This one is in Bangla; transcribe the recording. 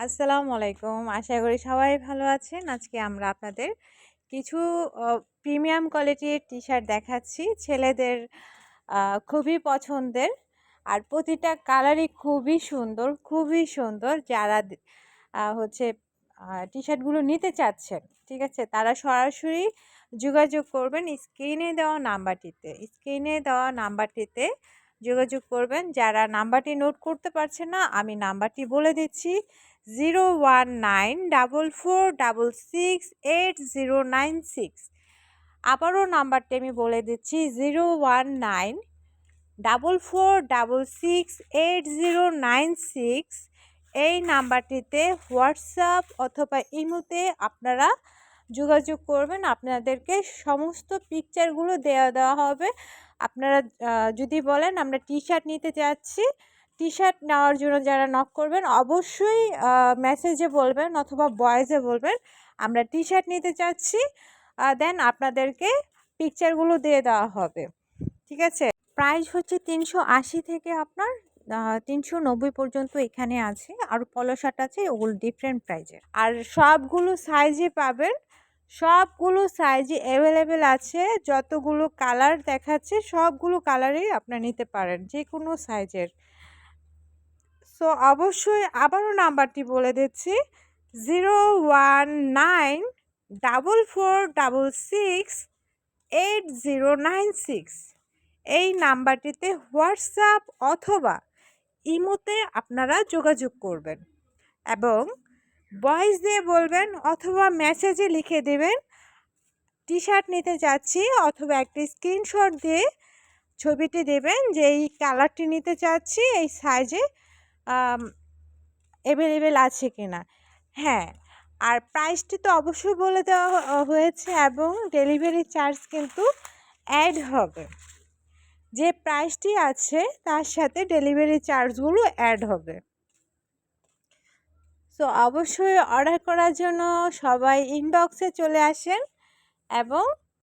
আসসালামু আলাইকুম। আশা করি সবাই ভালো আছেন। আজকে আমরা আপনাদের কিছু প্রিমিয়াম কোয়ালিটির টি-শার্ট দেখাচ্ছি। ছেলেদের খুবই পছন্দের। আর প্রতিটা কালারই খুবই সুন্দর। যারা হচ্ছে টি-শার্টগুলো নিতে চাচ্ছেন, ঠিক আছে? তারা সরাসরি যোগাযোগ করবেন স্ক্রিনে দেওয়া নাম্বারটিতে যোগাযোগ করবেন। যারা নাম্বারটি নোট করতে পারছেন না, আমি নাম্বারটি বলে দিচ্ছি 01944668096। আবারও নাম্বারটি আমি বলে দিচ্ছি 01944668096। এই নাম্বারটিতে হোয়াটসঅ্যাপ অথবা ইমোতে আপনারা যোগাযোগ করবেন। আপনাদেরকে সমস্ত পিকচারগুলো দেওয়া হবে। আপনারা যদি বলেন আমরা টি-শার্ট নিতে চাচ্ছি, টি-শার্ট নেওয়ার জন্য যারা নক করবেন অবশ্যই মেসেজে বলবেন অথবা ভয়েসে বলবেন আমরা টি-শার্ট নিতে চাচ্ছি। দেন আপনাদেরকে পিকচারগুলো দিয়ে দেওয়া হবে, ঠিক আছে? প্রাইস হচ্ছে 380 থেকে আপনার 390 পর্যন্ত এখানে আছে। আর পলো শার্ট আছে, ওগুলো ডিফারেন্ট প্রাইজের। আর সবগুলো সাইজে অ্যাভেলেবেল আছে। যতগুলো কালার দেখাচ্ছে সবগুলো কালারই আপনারা নিতে পারেন, যে কোনো সাইজের। সো অবশ্যই আবারও নাম্বারটি বলে দিচ্ছি 01944668096। এই নাম্বারটিতে হোয়াটসঅ্যাপ অথবা ইমোতে আপনারা যোগাযোগ করবেন এবং ভয়েস দিয়ে বলবেন অথবা মেসেজে লিখে দেবেন টি-শার্ট নিতে চাচ্ছি, অথবা একটা স্ক্রিনশট দিয়ে ছবিটি দেবেন যে এই কালারটি নিতে চাচ্ছি, এই সাইজে অ্যাভেলেবেল আছে কিনা। হ্যাঁ, আর প্রাইসটি তো অবশ্যই বলে দেওয়া হয়েছে এবং ডেলিভারি চার্জ কিন্তু অ্যাড হবে। যে প্রাইসটি আছে তার সাথে ডেলিভারি চার্জগুলো অ্যাড হবে। সো অবশ্যই অর্ডার করার জন্য সবাই ইনবক্সে চলে আসেন এবং